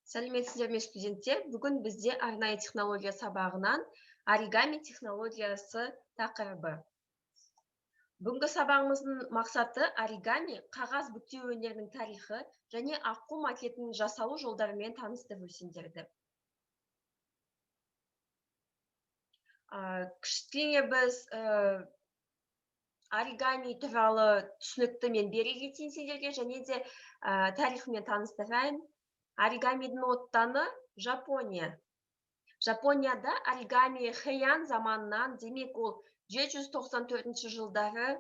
Сәлеметсіздер ме студенттер? Бүгін бізде арнайы технология сабағынан оригами технологиясы тақырыбы. Бүгінгі сабағымыздың мақсаты оригами қағаз бүктеу өнерінің тарихы және аққу макетінің жасалу жолдарымен таныстыру сендерді. Кішкене біз оригами туралы түсінікті мен бере кетейін сендерге, және де тарихымен таныстырайын. Оригамидің отаны Жапония. Жапонияда оригами Хэйан заманынан, демек ол 794 жылдары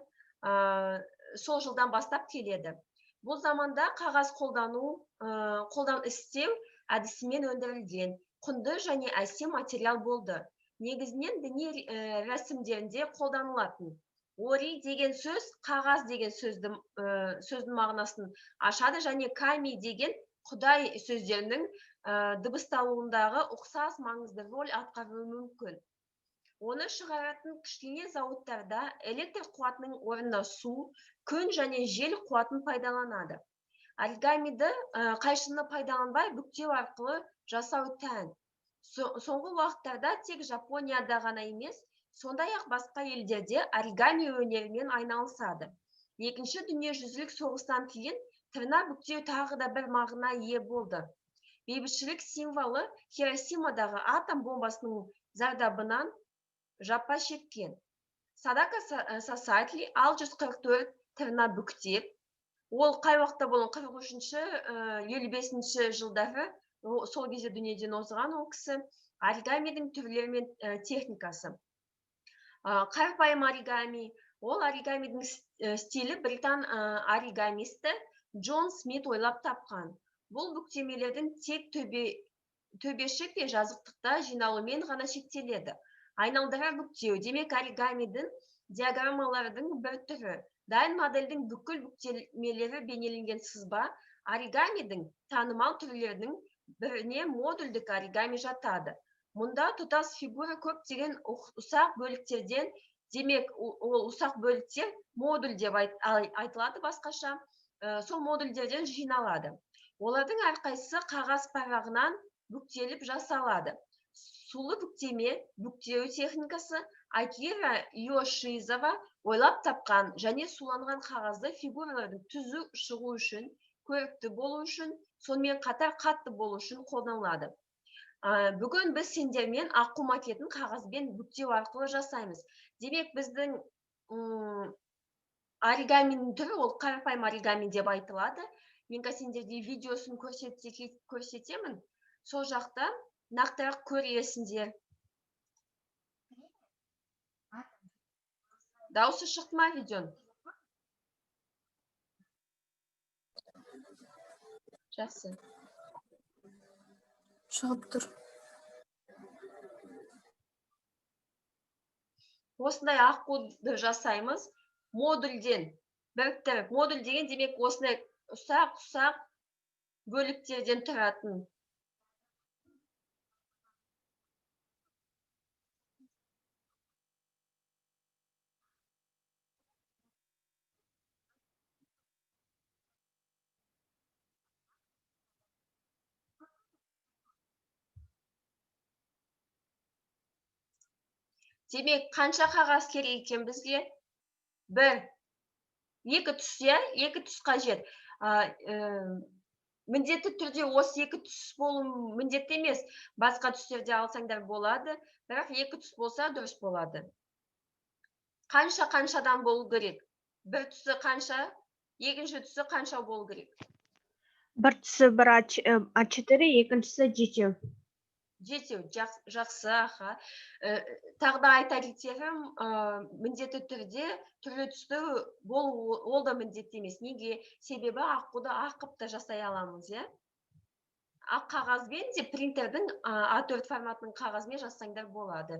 сол жылдан бастап келеді. Бұл заманда қағаз қолдан істеу әдісімен өндірілген, құнды және әсем материал болды. Негізінен діни рәсімдерінде қолданылатын. Ори деген сөз қағаз деген сөздің мағынасын ашады, және ками деген құдай сөздерінің дыбысталуындағы ұқсас маңызды роль атқаруы мүмкін. Оны шығаратын кішкене зауыттарда электр қуатының орнына су, күн және жел қуатын пайдаланады. Оригамиді қайшыны пайдаланбай бүктеу арқылы жасау тән. Соңғы уақыттарда тек Жапонияда ғана емес, сондай-ақ басқа елдерде оригами өнерімен айналысады. Екінші дүниежүзілік соғыстан кейін тырна бүктеу тағы да бір мағына ие болды. Бейбітшілік символы Хиросимадағы атом бомбасының зардабынан жапа шеккен. Садака Сасайтли 644 тырна бүктеп, ол қай уақытта болған 43-55 жылдары, сол кезде дүниеден озған ол кісі. Оригамидің түрлері мен техникасы. Қарапайым оригами, ол оригамидің стилі британ оригамисті Джон Смит ойлап тапқан. Бұл бүктемелердің тек төбешік пен жазықтықта жиналумен ғана шектеледі. Айналдыра бүктеу, демек оригамидің диаграммалардың бір түрі. Дайын модельдің бүкіл бүктемелері бейнеленген сызба, оригамидің танымал түрлерінің біріне модульдік оригами жатады. Мұнда тұтас фигура көптеген ұсақ бөліктерден, демек ол ұсақ бөліктер модуль деп айтылады басқаша, сол модульдерден жиналады. Олардың әрқайсысы қағаз парағынан бүктеліп жасалады. Сулы бүктеме, бүктеу техникасы Акира Йошизава ойлап тапқан және суланған қағазды фигуралардың түзу шығу үшін, көрікті болу үшін, сонымен қатар қатты болу үшін қолданылады. Бүгін біз сендермен аққу макетін қағазбен бүктеу арқылы жасаймыз. Демек біздің оригаминың түрі ол қарапайым оригами деп айтылады. Мен сендерге видеосын көрсетемін. Сол жақта нақтырақ көресіңдер. Дауысы шықты ма видеоның? Жақсы. Шығып тұр. Осындай аққуды жасаймыз модульден біріктіріп. Модуль деген демек осындай ұсақ бөліктерден тұратын. Демек, қанша қағаз керек екен бізге? Бір. Екі түс қажет. Міндетті түрде осы екі түс болу міндетті емес. Басқа түстерде алсаңдар болады, бірақ екі түс болса дұрыс болады. Қаншадан болу керек? Бір түсі қанша, екінші түсі қанша болу керек? Бір түсі бір А4, екіншісі жетеу. Жетеу, жақсы, аха. Тағы да айта кетерім, міндетті түрде түрлі түсті болу ол да міндетті емес. Неге? Себебі аққуды ақып та жасай аламыз, е? Ақ қағазбен де принтердің А4 форматының қағазбен жасаңдар болады.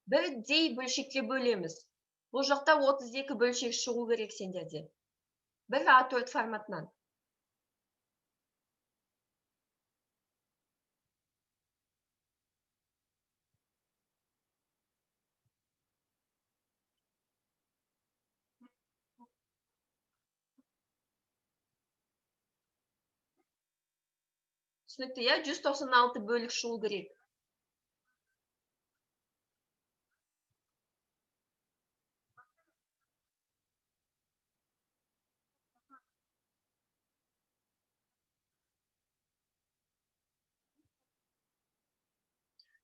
Бірдей бөлшекке бөлеміз. Бұл жақта 32 бөлшек шығу керек сендерде. Бір А4 форматынан. Түсінікті, иә? 196 бөлік шығу керек.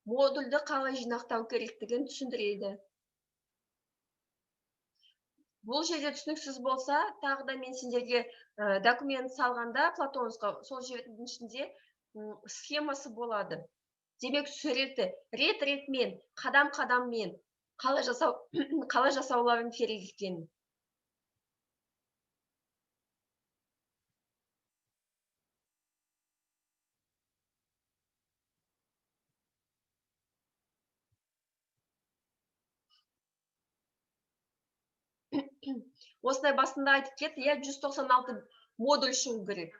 Модульді қалай жинақтау керектігін түсіндіреді. Бұл жерде түсініксіз болса, тағы да мен сендерге документ салғанда Платонскға сол жердің ішінде схемасы болады. Демек суретті рет-ретмен, қадам-қадаммен қалай жасауларын керек екенін. Осылай басында айтып кетті, иә, 196 модуль шығу керек.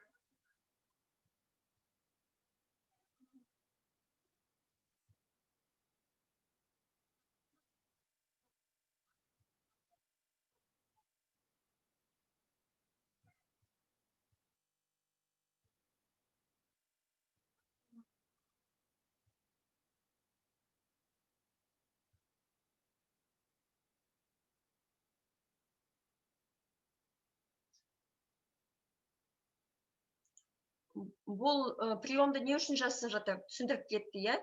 Бұл приемды не үшін жасап жатыр? Түсіндіріп кетті, иә?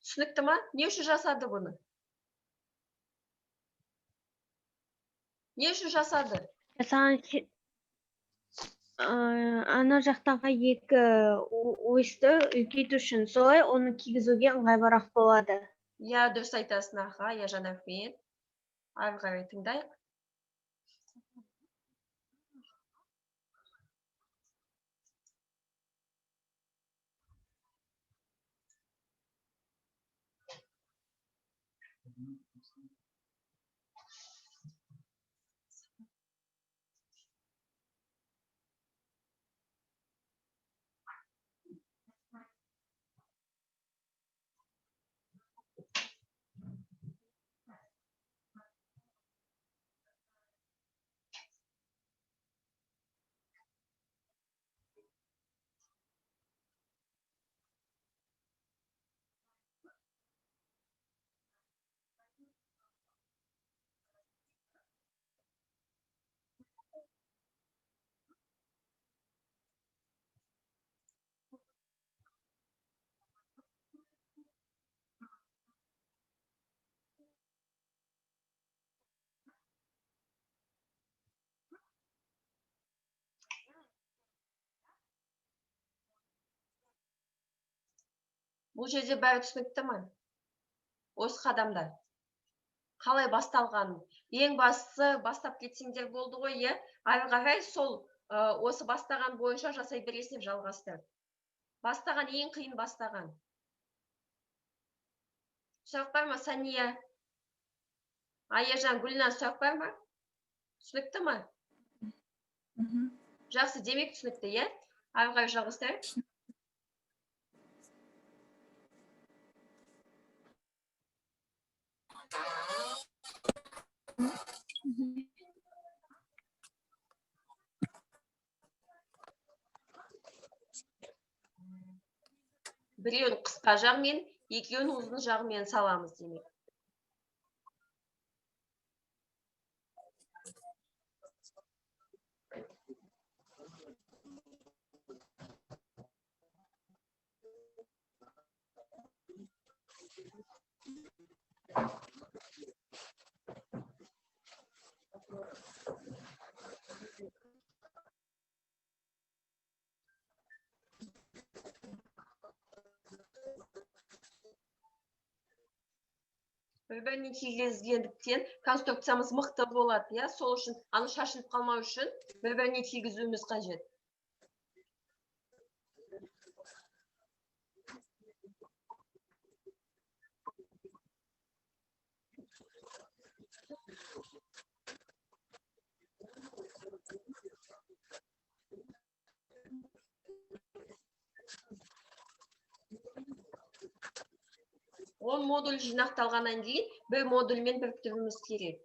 Түсінікті ма? Не үшін жасады бұны? Не үшін жасады? Ана жақтағы екі ойысты үлкейту үшін, солай оны кигізуге ыңғайлырақ болады. Иә, дұрыс айтасың, аға, иә, рахмет. Ары қарай тыңдайық. Бұл жерде бәрі түсінікті ме? Осы қадамда. Қалай басталған? Ең бастысы бастап кетсеңдер болды ғой, е? Ары қарай сол осы бастаған бойынша жасай бересің, жалғастыр. Бастаған ең қиын бастаған. Сұрақ бар ма, Сания? Аяжан, Гүлназ, сұрақ бар ма? Түсінікті ме? Жақсы, демек түсінікті, е? Ары қарай жалғастыр. Біреуін қысқа жағымен, екеуін ұзын жағымен саламыз демек. Бір-біріне тигізгендіктен конструкциямыз мықты болады, иә? Сол үшін аны шашылып қалмау үшін бір-біріне тигізуіміз қажет. Он модуль жинақталғаннан кейін бір модульмен біріктіруіміз керек.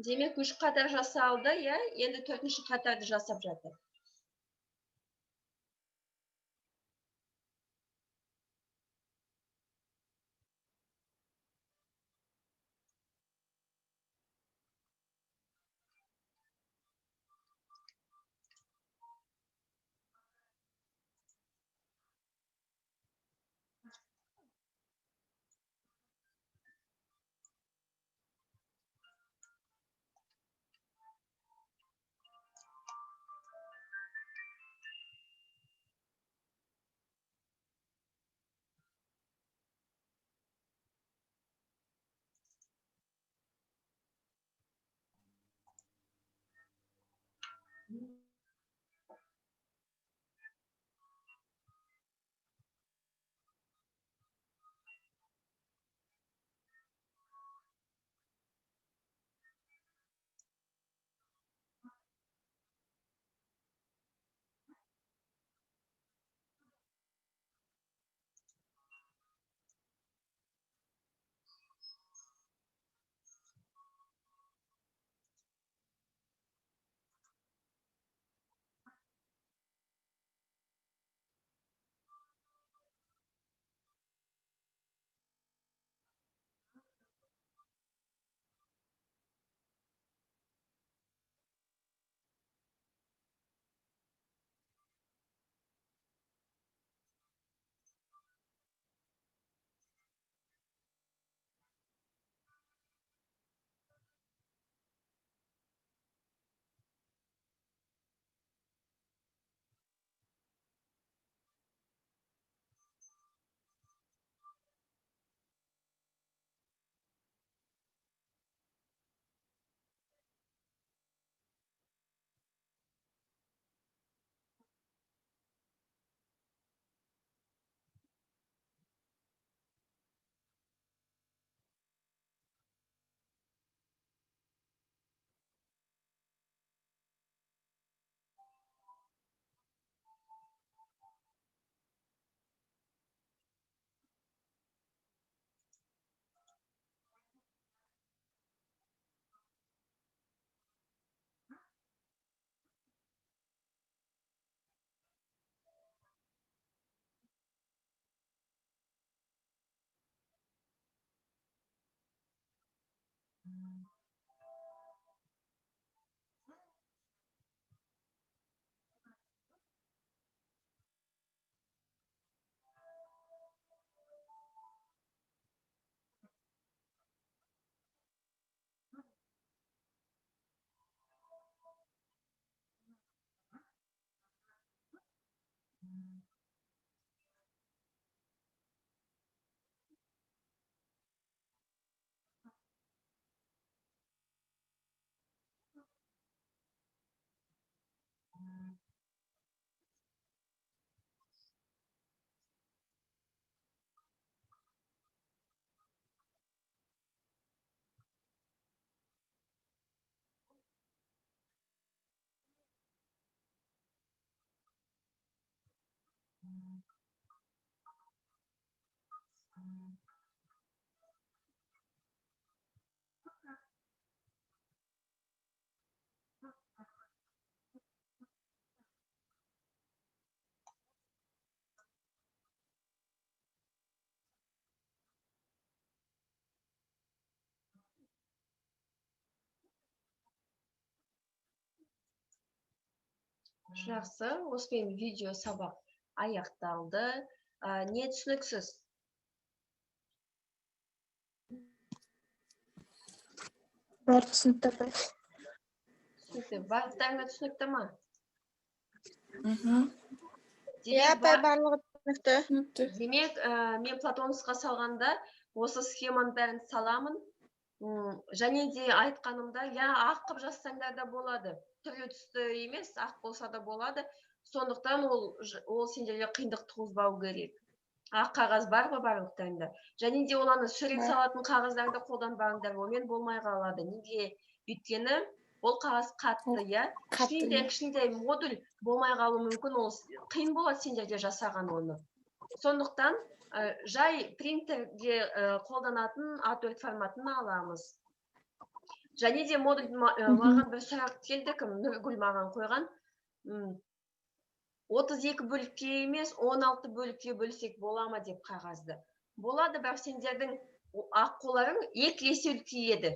Демек 3 қатар жасалды, иә? Енді 4-ші қатарды жасап жатыр. Жақсы, осымен видео сабақ аяқталды. Не түсініксіз? Бәрі түсінікті апай. Түсінікті. Барлықтарыңа түсінікті ма? Иә апай, барлығы түсінікті. Демек, мен Платонскға салғанда осы схеманың бәрін саламын. Және де айтқанымда, ақ қып жазсаңдар да болады. Түрлі түсті емес, ақ болса да болады. Сондықтан ол сендерге қиындық туғызбау керек. Ақ қағаз бар ма барлықтарында? Және де оланы сурет салатын қағаздарды қолданбаңдар, онымен болмай қалады. Неге? Өйткені ол қағаз қатты, кішкентай модуль болмай қалуы мүмкін, ол қиын болады сендерге жасаған оны. Сондықтан жай принтерде қолданатын A4 форматын аламыз. Және де модуль маған бір сұрақ келді, кім Нұргүл маған қойған. 32 бөлікке емес, 16 бөлікке бөлсек бола ма деп қағазды. Болады, бірақ сендердің аққуларың екілесе үлкейеді.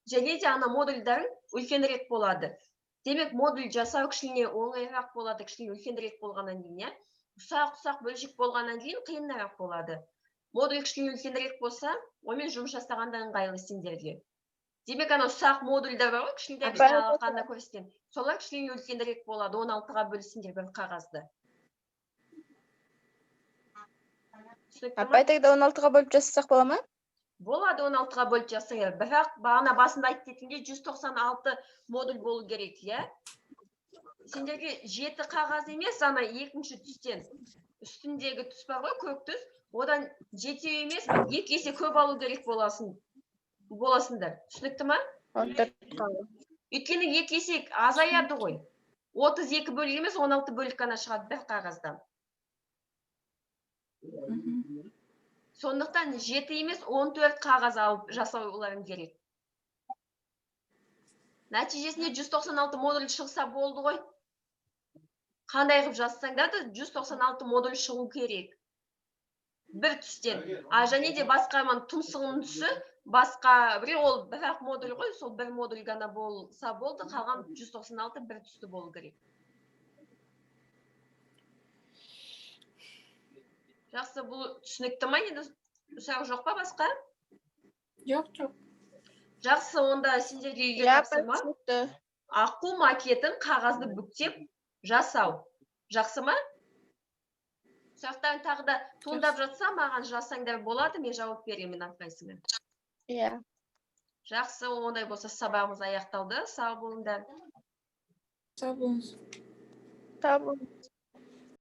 Және де ана модульдарың үлкенірек болады. Демек, модуль жасау кішкене оңайырақ болады, кішкене үлкенірек болғаннан кейін, ұсақ бөлшек болғаннан кейін қиынырақ болады. Модуль кішкене үлкенірек болса, онымен жұмыс жасағанда ыңғайлы сендерге. Демек, ана ұсақ модульдар бар ғой, кішкентай алақанда көрсеткен. Солар кішкене үлкенірек болады, 16-ға бөлсеңдер бір қағазды. Апай, тогда 16-ға бөліп жасасақ бола ма? Болады 16-ға бөліп жасаңдар. Бірақ бағана басында айтқанымдай 196 модуль болу керек, Сендерге 7 қағаз емес, ана екінші түстен. Үстіндегі түс бар ғой, көк түс. Одан 7 емес, 2 есе көп алу керек боласыңдар. Түсінікті ма? Өйткені 2 есе азаяды ғой. 32 бөлік емес, 16 бөлік қана шығады бір қағаздан. Сондықтан 7 емес, 14 қағаз алып жасауларың керек. Нәтижесінде 196 модуль шығса болды ғой. Қандай қып жазсаңдар да 196 модуль шығу керек. Бір түстен. Және де басқа тұмсығының түсі, басқа бір ол бір-ақ модуль ғой, сол бір модуль ғана болса болды, қалған 196 бір түсті болу керек. Жақсы, бұл түсінікті ма енді? Сұрақ жоқ па басқа? Жоқ. Жақсы, онда сендерге үйге тапсырма. Аққу макетін қағазды бүктеп жасау. Жақсы ма? Сұрақтарын тағы да туындап жатса, маған жазсаңдар болады, мен жауап беремін әрқайсыңа. Жақсы, ондай болса сабағымыз аяқталды. Сау болыңдар. Сау болыңыз.